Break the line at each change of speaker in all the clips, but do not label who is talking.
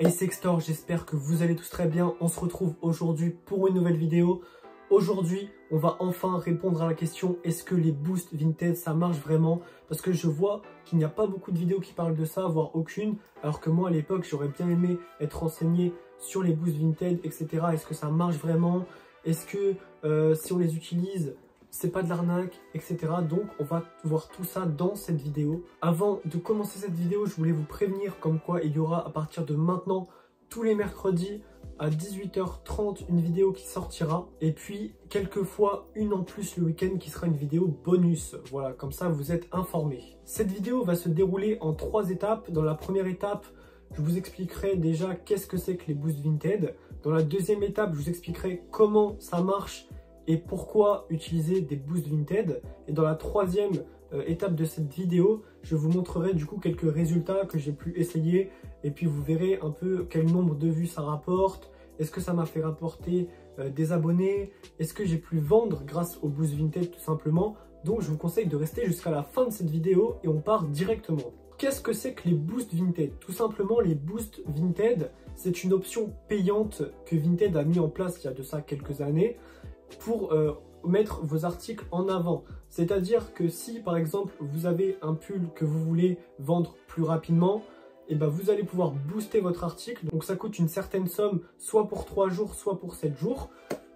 Hey Sextor, j'espère que vous allez tous très bien. On se retrouve aujourd'hui pour une nouvelle vidéo. Aujourd'hui, on va enfin répondre à la question est-ce que les boosts vintage ça marche vraiment? Parce que je vois qu'il n'y a pas beaucoup de vidéos qui parlent de ça, voire aucune. Alors que moi à l'époque, j'aurais bien aimé être renseigné sur les boosts vintage, etc. Est-ce que ça marche vraiment? Est-ce que si on les utilise, c'est pas de l'arnaque, etc. Donc on va voir tout ça dans cette vidéo. Avant de commencer cette vidéo, je voulais vous prévenir comme quoi il y aura à partir de maintenant, tous les mercredis à 18h30, une vidéo qui sortira. Et puis quelquefois une en plus le week-end qui sera une vidéo bonus. Voilà, comme ça vous êtes informés. Cette vidéo va se dérouler en 3 étapes. Dans la première étape, je vous expliquerai déjà qu'est-ce que c'est que les boosts vintage. Dans la deuxième étape, je vous expliquerai comment ça marche et pourquoi utiliser des boosts vintage. Et dans la troisième étape de cette vidéo, je vous montrerai du coup quelques résultats que j'ai pu essayer. Et puis vous verrez un peu quel nombre de vues ça rapporte. Est-ce que ça m'a fait rapporter des abonnés? Est-ce que j'ai pu vendre grâce aux boosts vintage tout simplement? Donc je vous conseille de rester jusqu'à la fin de cette vidéo et on part directement. Qu'est-ce que c'est que les boosts vintage? Tout simplement, les boosts vintage, c'est une option payante que Vinted a mis en place il y a de ça quelques années pour mettre vos articles en avant. C'est-à-dire que si par exemple vous avez un pull que vous voulez vendre plus rapidement, et ben vous allez pouvoir booster votre article. Donc ça coûte une certaine somme, soit pour 3 jours, soit pour 7 jours.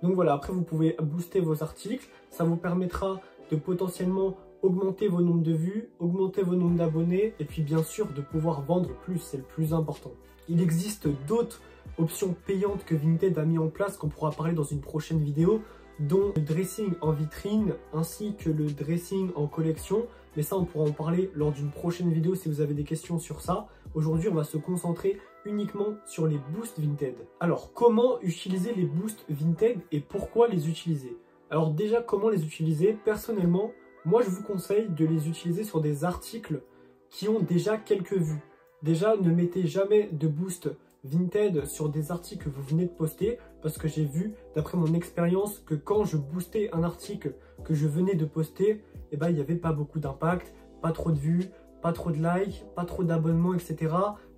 Donc voilà, après vous pouvez booster vos articles. Ça vous permettra de potentiellement augmenter vos nombres de vues, augmenter vos nombres d'abonnés et puis bien sûr de pouvoir vendre plus, c'est le plus important. Il existe d'autres options payantes que Vinted a mis en place qu'on pourra parler dans une prochaine vidéo, dont le dressing en vitrine ainsi que le dressing en collection. Mais ça, on pourra en parler lors d'une prochaine vidéo si vous avez des questions sur ça. Aujourd'hui, on va se concentrer uniquement sur les boosts vintage. Alors, comment utiliser les boosts vintage et pourquoi les utiliser? Alors déjà, comment les utiliser? Personnellement, moi, je vous conseille de les utiliser sur des articles qui ont déjà quelques vues. Déjà, ne mettez jamais de boost vintage sur des articles que vous venez de poster parce que j'ai vu, d'après mon expérience, que quand je boostais un article que je venais de poster, eh ben, il n'y avait pas beaucoup d'impact, pas trop de vues, pas trop de likes, pas trop d'abonnements, etc.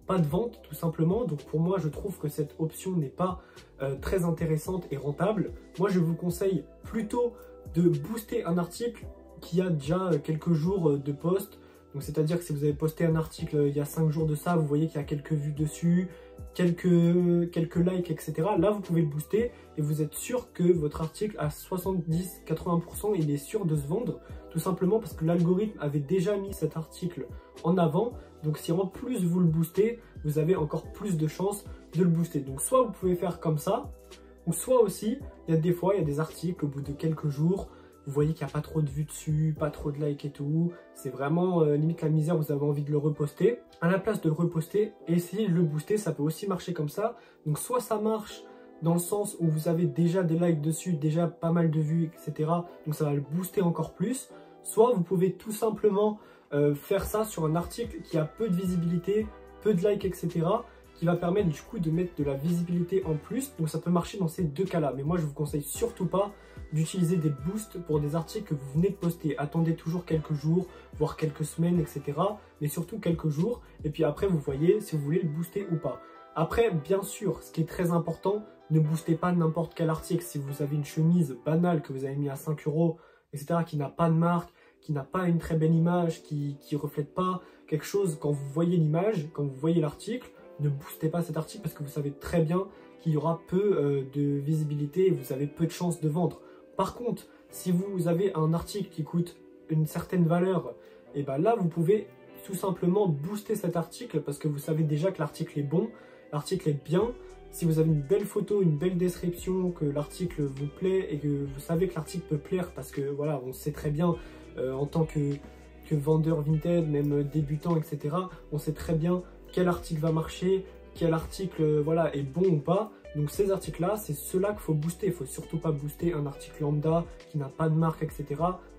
Pas de vente, tout simplement. Donc pour moi, je trouve que cette option n'est pas très intéressante et rentable. Moi, je vous conseille plutôt de booster un article qui a déjà quelques jours de post. Donc c'est-à-dire que si vous avez posté un article il y a 5 jours de ça, vous voyez qu'il y a quelques vues dessus, quelques likes, etc. Là, vous pouvez le booster et vous êtes sûr que votre article à 70-80%, il est sûr de se vendre. Tout simplement parce que l'algorithme avait déjà mis cet article en avant. Donc si en plus vous le boostez, vous avez encore plus de chances de le booster. Donc soit vous pouvez faire comme ça, ou soit aussi, il y a des fois, il y a des articles au bout de quelques jours, vous voyez qu'il n'y a pas trop de vues dessus, pas trop de likes et tout. C'est vraiment limite la misère, vous avez envie de le reposter. À la place de le reposter, essayez de le booster, ça peut aussi marcher comme ça. Donc soit ça marche dans le sens où vous avez déjà des likes dessus, déjà pas mal de vues, etc. Donc ça va le booster encore plus. Soit vous pouvez tout simplement faire ça sur un article qui a peu de visibilité, peu de likes, etc. qui va permettre du coup de mettre de la visibilité en plus. Donc ça peut marcher dans ces deux cas-là. Mais moi, je vous conseille surtout pas d'utiliser des boosts pour des articles que vous venez de poster. Attendez toujours quelques jours, voire quelques semaines, etc. Mais surtout quelques jours. Et puis après, vous voyez si vous voulez le booster ou pas. Après, bien sûr, ce qui est très important, ne boostez pas n'importe quel article. Si vous avez une chemise banale que vous avez mis à 5 €, etc., qui n'a pas de marque, qui n'a pas une très belle image, qui reflète pas quelque chose, quand vous voyez l'image, quand vous voyez l'article, ne boostez pas cet article parce que vous savez très bien qu'il y aura peu de visibilité et vous avez peu de chances de vendre. Par contre, si vous avez un article qui coûte une certaine valeur, et ben là vous pouvez tout simplement booster cet article parce que vous savez déjà que l'article est bon, l'article est bien. Si vous avez une belle photo, une belle description, que l'article vous plaît et que vous savez que l'article peut plaire parce que voilà, on sait très bien en tant que vendeur vintage, même débutant, etc. On sait très bien quel article va marcher, quel article voilà, est bon ou pas. Donc ces articles-là, c'est ceux-là qu'il faut booster. Il ne faut surtout pas booster un article lambda qui n'a pas de marque, etc.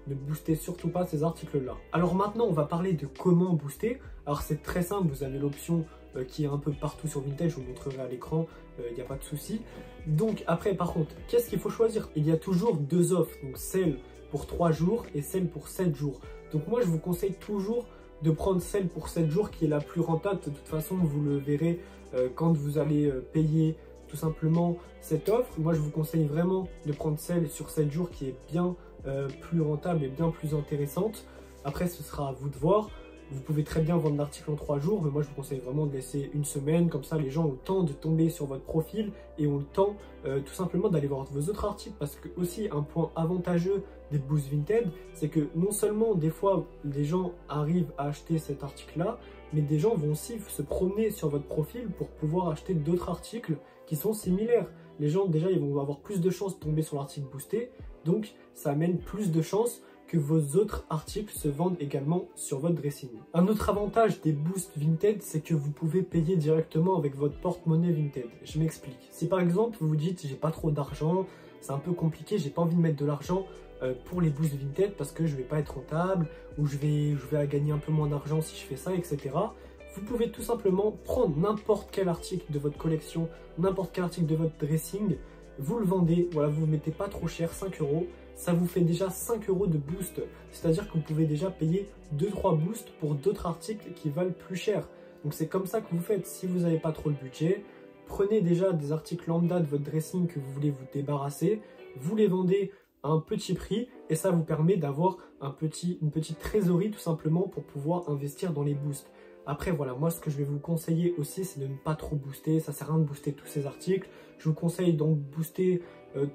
Ne boostez surtout pas ces articles-là. Alors maintenant, on va parler de comment booster. Alors c'est très simple, vous avez l'option qui est un peu partout sur Vinted, je vous montrerai à l'écran, il n'y a pas de souci. Donc après, par contre, qu'est-ce qu'il faut choisir? Il y a toujours deux offres, donc celle pour 3 jours et celle pour 7 jours. Donc moi, je vous conseille toujours de prendre celle pour 7 jours qui est la plus rentable. De toute façon, vous le verrez quand vous allez payer tout simplement cette offre, moi je vous conseille vraiment de prendre celle sur 7 jours qui est bien plus rentable et bien plus intéressante. Après, ce sera à vous de voir. Vous pouvez très bien vendre l'article en 3 jours, mais moi je vous conseille vraiment de laisser une semaine, comme ça les gens ont le temps de tomber sur votre profil et ont le temps tout simplement d'aller voir vos autres articles. Parce que aussi un point avantageux des Boost Vinted, c'est que non seulement des fois les gens arrivent à acheter cet article-là, mais des gens vont aussi se promener sur votre profil pour pouvoir acheter d'autres articles qui sont similaires. Les gens déjà ils vont avoir plus de chances de tomber sur l'article boosté, donc ça amène plus de chances que vos autres articles se vendent également sur votre dressing. Un autre avantage des Boost Vinted, c'est que vous pouvez payer directement avec votre porte-monnaie Vinted. Je m'explique. Si par exemple vous vous dites j'ai pas trop d'argent, c'est un peu compliqué, j'ai pas envie de mettre de l'argent pour les Boost Vinted parce que je vais pas être rentable ou je vais gagner un peu moins d'argent si je fais ça, etc. Vous pouvez tout simplement prendre n'importe quel article de votre collection, n'importe quel article de votre dressing, vous le vendez, voilà, vous ne mettez pas trop cher, 5 €, ça vous fait déjà 5 € de boost. C'est-à-dire que vous pouvez déjà payer 2-3 boosts pour d'autres articles qui valent plus cher. Donc c'est comme ça que vous faites. Si vous n'avez pas trop le budget, prenez déjà des articles lambda de votre dressing que vous voulez vous débarrasser, vous les vendez à un petit prix et ça vous permet d'avoir une petite trésorerie tout simplement pour pouvoir investir dans les boosts. Après voilà, moi ce que je vais vous conseiller aussi, c'est de ne pas trop booster, ça sert à rien de booster tous ces articles. Je vous conseille donc de booster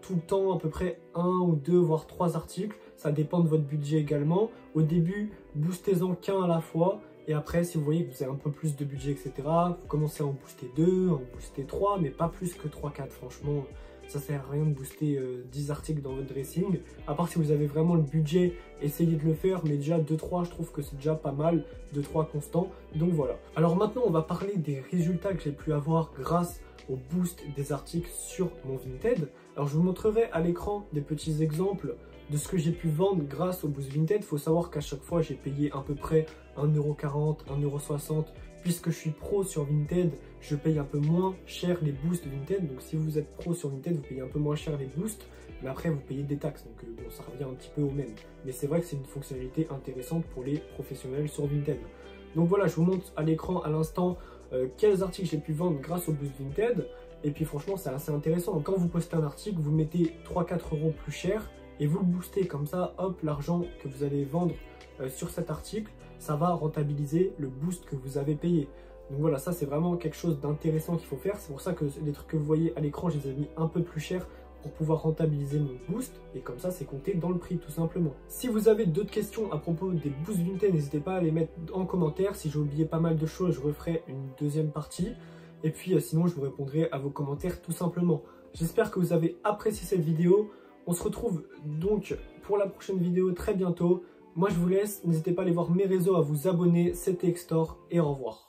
tout le temps à peu près 1 ou 2 voire 3 articles, ça dépend de votre budget également. Au début, boostez-en qu'un à la fois et après si vous voyez que vous avez un peu plus de budget etc, vous commencez à en booster 2, à en booster 3, mais pas plus que 3-4 franchement. Ça sert à rien de booster 10 articles dans votre dressing. À part si vous avez vraiment le budget, essayez de le faire. Mais déjà 2-3, je trouve que c'est déjà pas mal. 2-3 constants. Donc voilà. Alors maintenant, on va parler des résultats que j'ai pu avoir grâce au boost des articles sur mon Vinted. Alors je vous montrerai à l'écran des petits exemples de ce que j'ai pu vendre grâce au boost Vinted. Il faut savoir qu'à chaque fois, j'ai payé à peu près 1,40 €, 1,60 €. Puisque je suis pro sur Vinted, je paye un peu moins cher les boosts Vinted. Donc si vous êtes pro sur Vinted, vous payez un peu moins cher les boosts. Mais après, vous payez des taxes. Donc bon, ça revient un petit peu au même. Mais c'est vrai que c'est une fonctionnalité intéressante pour les professionnels sur Vinted. Donc voilà, je vous montre à l'écran à l'instant quels articles j'ai pu vendre grâce au boost Vinted. Et puis franchement, c'est assez intéressant. Quand vous postez un article, vous mettez 3-4 € plus cher et vous le boostez. Comme ça, hop, l'argent que vous allez vendre sur cet article, ça va rentabiliser le boost que vous avez payé. Donc voilà, ça c'est vraiment quelque chose d'intéressant qu'il faut faire. C'est pour ça que les trucs que vous voyez à l'écran, je les ai mis un peu plus cher pour pouvoir rentabiliser mon boost. Et comme ça, c'est compté dans le prix tout simplement. Si vous avez d'autres questions à propos des boosts Vinted, n'hésitez pas à les mettre en commentaire. Si j'ai oublié pas mal de choses, je referai une deuxième partie. Et puis sinon, je vous répondrai à vos commentaires tout simplement. J'espère que vous avez apprécié cette vidéo. On se retrouve donc pour la prochaine vidéo très bientôt. Moi je vous laisse, n'hésitez pas à aller voir mes réseaux, à vous abonner, c'était Extor et au revoir.